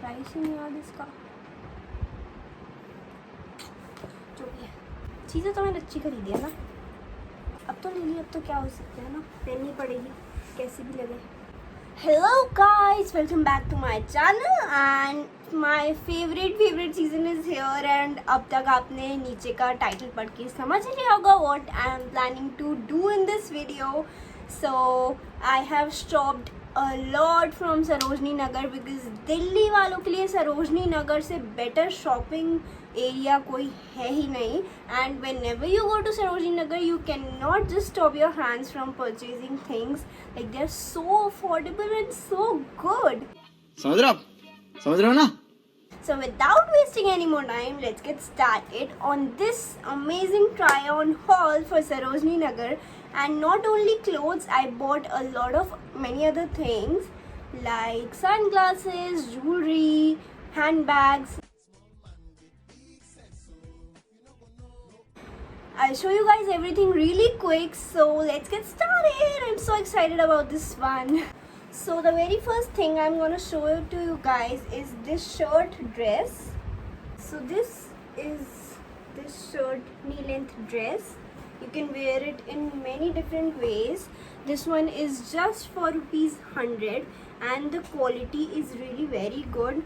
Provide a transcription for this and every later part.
Price ही नहीं याद इसका, जो भी है चीज़ें तो मैंने अच्छी खरीदी है ना, अब तो ले ली, अब तो क्या हो सकता है ना, पहननी पड़ेगी कैसी भी लगे। Hello guys, welcome back to my channel and my favourite season is here. And अब तक आपने नीचे का टाइटल पढ़ के समझ लिया होगा what I am planning to do in this video. So I have shopped a lot from Sarojini Nagar because Delhi वालों के लिए सरोजनी नगर से बेटर शॉपिंग एरिया कोई है ही नहीं। And whenever you go to Sarojini Nagar you can not just stop your hands from purchasing things, like they are so affordable and so good. समझ रहे हो ना? So without wasting any more time, let's get started on this amazing try-on haul for Sarojini Nagar. And not only clothes, I bought a lot of many other things like sunglasses, jewelry, handbags. I'll show you guys everything really quick, so let's get started. I'm so excited about this one. So the very first thing I'm going to show it to you guys is this shirt dress. So this is this shirt knee length dress. You can wear it in many different ways. This one is just for ₹100 and the quality is really very good.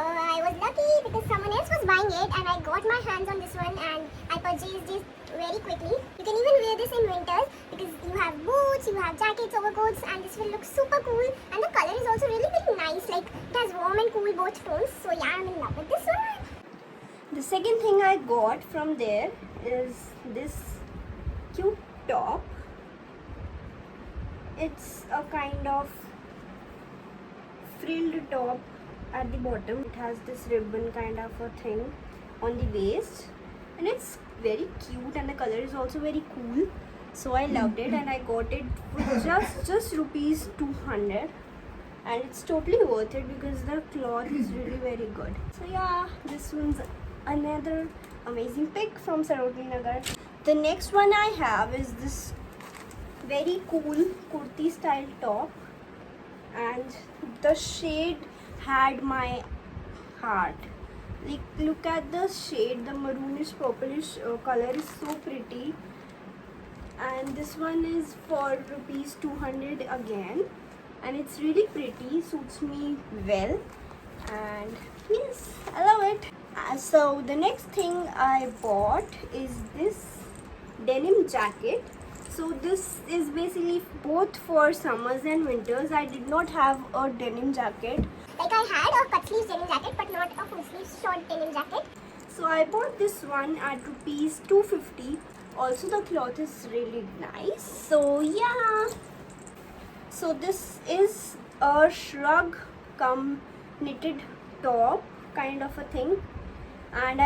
I was lucky because someone else was buying it and I got my hands on this one and I purchased it very quickly. You can even wear this in winters because you have boots, you have jackets, overcoats, and this will look super cool. And the color is also really very nice, like it has warm and cool both tones. So yeah, I'm in love with this one. The second thing I got from there is this cute top. It's a kind of frilled top at the bottom. It has this ribbon kind of a thing on the waist and it's very cute and the color is also very cool. So I loved it and I got it for just ₹200 and it's totally worth it because the cloth is really very good. So yeah, this one's another amazing pick from Sarojini Nagar. The next one I have is this very cool kurti style top and the shade had my heart. Like look at the shade, the maroonish purplish color is so pretty and this one is for ₹200 again and it's really pretty, suits me well and yes, I love it. So the next thing I bought is this denim jacket. So this is basically both for summers and winters. I did not have a denim jacket. Like I had a cut sleeves denim jacket but not a full sleeves short denim jacket. So I bought this one at ₹250. Also the cloth is really nice. So yeah. So this is a shrug cum knitted top kind of a thing. And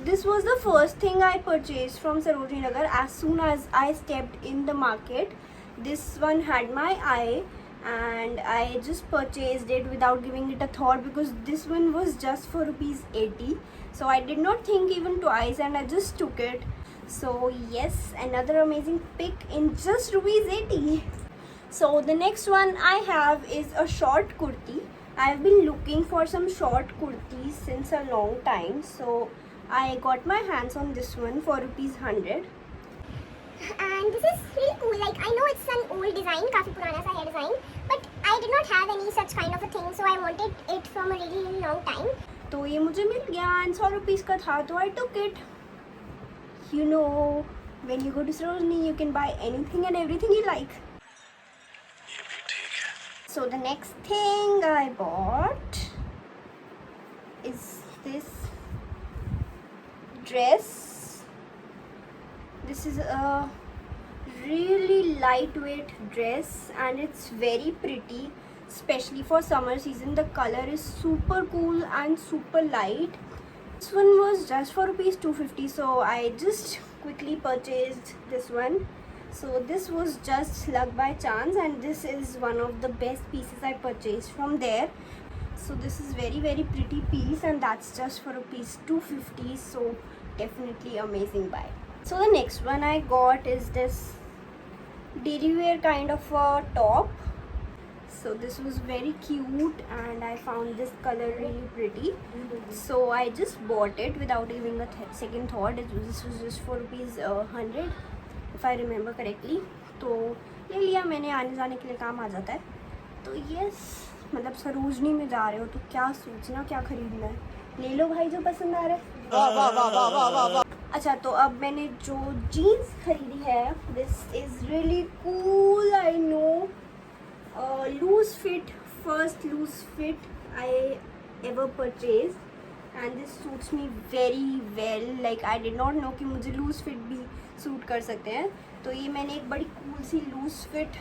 this was the first thing I purchased from Sarojini Nagar as soon as I stepped in the market. This one had my eye and I just purchased it without giving it a thought because this one was just for ₹80. So I did not think even twice and I just took it. So yes, another amazing pick in just ₹80. So the next one I have is a short kurti. I've been looking for some short kurtis since a long time, so I got my hands on this one for ₹100. And this is really cool. Like I know it's an old design, काफी पुराना सा है design, but I did not have any such kind of a thing, so I wanted it from a really long time. तो ये मुझे मिल गया and ₹100 का था तो I took it. You know, when you go to Sarojini, you can buy anything and everything you like. So the next thing I bought is this dress. This is a really lightweight dress and it's very pretty, especially for summer season. The color is super cool and super light. This one was just for ₹250, so I just quickly purchased this one. So this was just luck by chance and this is one of the best pieces I purchased from there. So this is very pretty piece and that's just for ₹250, so definitely amazing buy. So the next one I got is this daily wear kind of a top. So this was very cute and I found this color really pretty. So I just bought it without giving a second thought. This was just for ₹100 if I remember correctly. तो ले लिया मैंने, आने जाने के लिए काम आ जाता है. तो यस, मतलब सरोजनी में जा रहे हो तो क्या सोचना क्या खरीदना है, ले लो भाई जो पसंद आ रहा है. वाह वाह वाह वाह वाह वाह वाह. अच्छा, तो अब मैंने जो जीन्स खरीदी है, this is really cool. I know, loose fit, first loose fit I ever purchase and this suits me very well. Like I did not know कि मुझे लूज फिट भी सूट कर सकते हैं. तो ये मैंने एक बड़ी कूल सी लूज फिट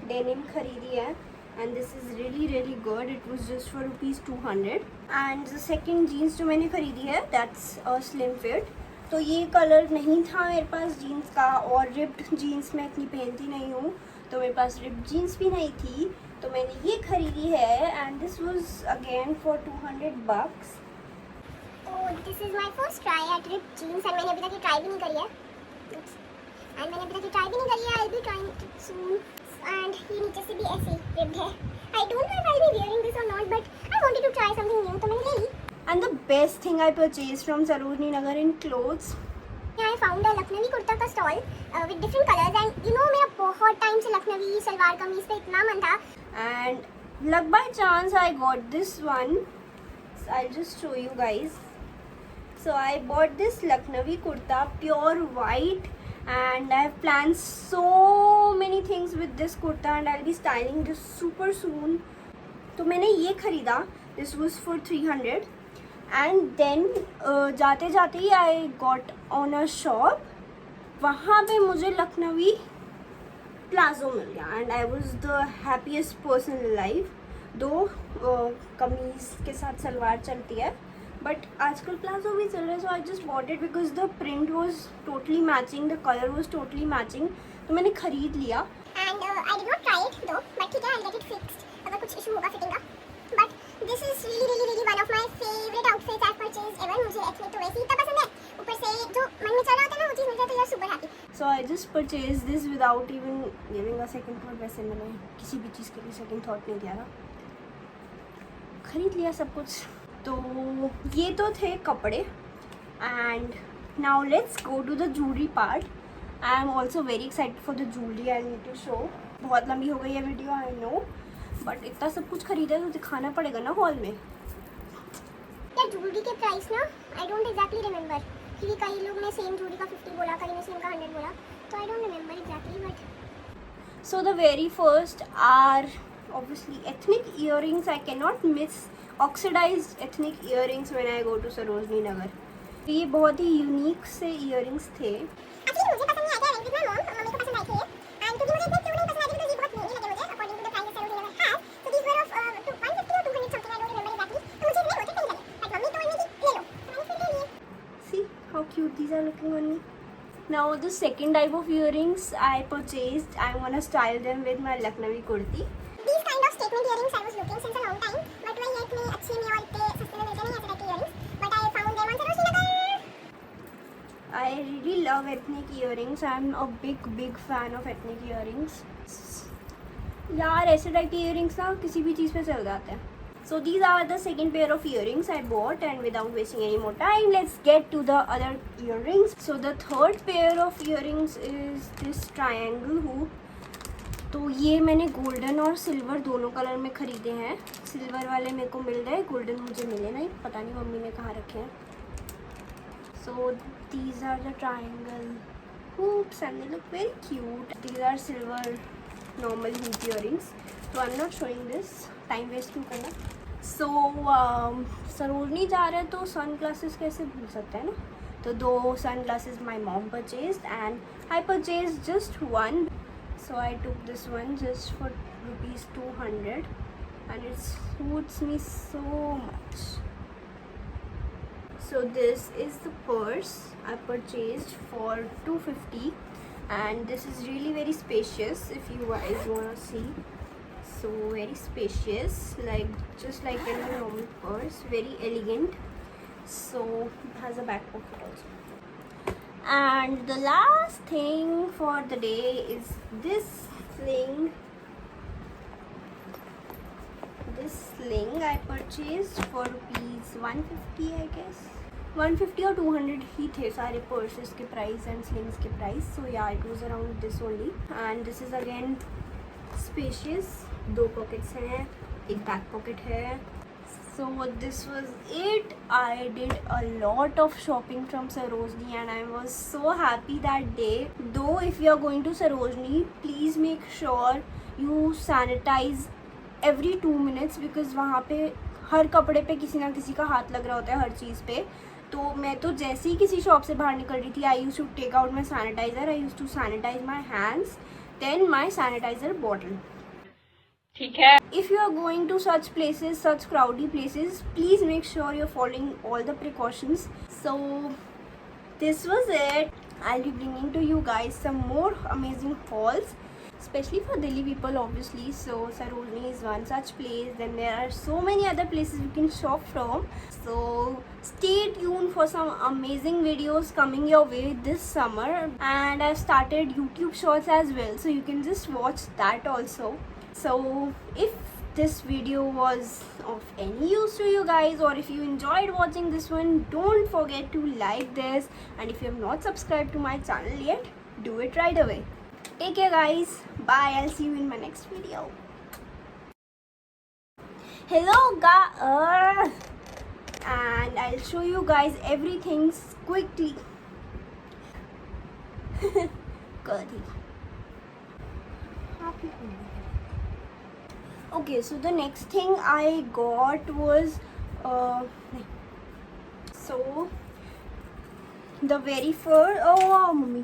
डेनिम खरीदी है and this is really good. It was just for ₹200. and the second jeans जो मैंने खरीदी है, that's a slim fit. तो ये कलर नहीं था मेरे पास जीन्स का, और रिप्ड जीन्स मैं इतनी पहनती नहीं हूँ, तो मेरे पास रिप्ड जीन्स भी नहीं थी, तो मैंने ये खरीदी है and this was again for $200. तो this is my first try at ripped jeans and मैंने अभी तक ये ट्राई भी नहीं करी है. and मैंने अभी तक ये ट्राई भी नहीं करी है. I'll be trying it soon. and ये नीचे से भी ऐसे ripped है. I don't know if I'll be wearing this or not, but I wanted to try something new, तो मैंने ले ली. And the best thing I purchased from Sarojini Nagar in clothes, I found a Lucknowi kurta का stall with different colors and you know मेरा बहुत time से लखनवी सलवार कमीज पे इतना मन था. and luck by chance I got this one. So I'll just show you guys. So I bought this Lucknowi kurta, pure white, and I have planned so many things with this kurta and I'll be styling this super soon. तो मैंने ये खरीदा, this was for 300 and then जाते जाते ही I got on a shop, वहाँ पे मुझे Lucknowi palazzo मिल गया and I was the happiest person in life. दो कमीज के साथ सलवार चलती है, बट आजकल प्लाजो भी चल रहा है. So I just bought it because the print was totally matching, the colour was totally matching, तो मैंने खरीद लिया. and I did not try it though, but ठीक है, I'll get it fixed अगर कुछ इशू होगा फिटिंग का. but this is really one of my favorite outfits I've purchased ever. मुझे ethnic तो वैसे ही इतना पसंद है, ऊपर से जो मन में चल रहा होता है ना वो चीज़ मिल जाए तो यार super happy. So I just purchase this without even giving a second thought. वैसे मैंने किसी भी चीज़ के लिए सेकंड थॉट नहीं दिया था, खरीद लिया सब कुछ. तो ये तो थे कपड़े. And now let's go to the jewellery part. I am also very excited for the jewellery I need to show. बहुत लंबी हो गई है वीडियो, आई नो, बट इतना सब कुछ खरीदा है तो दिखाना पड़ेगा ना हॉल में. यार ज्वेलरी के प्राइस ना आई डोंट एग्जैक्टली रिमेंबर, क्योंकि कई लोग ने सेम ज्वेलरी का 50 बोला, कई ने सेम का 100 बोला, तो I don't remember exactly. But so the very first are obviously ethnic earrings. I cannot miss oxidized ethnic earrings when I go to Sarojini Nagar. ये बहुत ही यूनिक से earrings थे. एक्चुअली मुझे पसंद नहीं आया था, विद माय मॉम, मम्मी को पसंद आई थी एंड क्योंकि मुझे इतने क्यों नहीं पसंद आई थी, ये बहुत महंगे लगे मुझे according to the price Sarojini Nagar has. So these were of 150 or 200 something, I don't remember exactly. तो मुझे इतने होते नहीं लगे, बट मम्मी तो उन्होंने ले लो, तो मैंने फिर ले लिए. See how cute these are looking on me. Now the second type of earrings I purchased, I want to style them with my Lucknowi kurti. These kind of statement earrings I was looking since a long time, but वही है इतने अच्छे नहीं और इतने सस्ते में मिलते नहीं ऐसे टाइप के earrings, but I found them on Sarojini Nagar. I really love ethnic earrings. I'm a big fan of ethnic earrings. यार ऐसे टाइप के earrings ना किसी भी चीज़ पे चल जाते हैं. So these are the second pair of earrings I bought, and without wasting any more time, let's get to the other earrings. So the third pair of earrings is this triangle hoop. तो ये मैंने golden और silver दोनों colour में ख़रीदे हैं. Silver वाले मेरे को मिल गए, गोल्डन मुझे मिले नहीं, पता नहीं मम्मी ने कहाँ रखे हैं. So these are the triangle hoops and they look very cute. These are silver normal hoop earrings. So I'm not showing this, time waste क्यों करना. So सरोजनी जा रहे हैं तो सन ग्लासेस कैसे भूल सकते हैं ना. तो दो sunglasses my mom purchased and I purchased just one. So I took this one just for ₹200 and it suits me so much. So this is the purse I purchased for $250 and this is really very spacious if you guys want to see. So very spacious, like just like any normal purse, very elegant. So it has a back pocket also. And the last thing for the day is this thing. this sling I purchased for rupees 150 I guess. 150 or 200 ही थे सारे purses के price and slings के price. सो या it was around this only. And this is again spacious. 2 pockets हैं, एक back pocket है. So this was it. I did a lot of shopping from Sarojini and I was so happy that day. Though if you are going to Sarojini, please make sure you sanitize every 2 minutes because वहाँ पे हर कपड़े पे किसी ना किसी का हाथ लग रहा होता है हर चीज़ पे. तो मैं तो जैसे ही किसी शॉप से बाहर निकल रही थी, I use to take out my sanitizer, I use to sanitize my hands, then my sanitizer bottle. ठीक है. If you are going to such places, such crowdy places, please make sure you're following all the precautions. So this was it. I'll be bringing to you guys some more amazing hauls, especially for Delhi people obviously. So Sarojini is one such place. Then there are so many other places you can shop from. So stay tuned for some amazing videos coming your way this summer. And I've started YouTube shorts as well, so you can just watch that also. So if this video was of any use to you guys, or if you enjoyed watching this one, don't forget to like this, and if you have not subscribed to my channel yet, do it right away. Take care guys, bye. I'll see you in my next video. Hello guys, and I'll show you guys everything quickly. Curry. Okay, so the next thing I got was so the very first, oh mummy,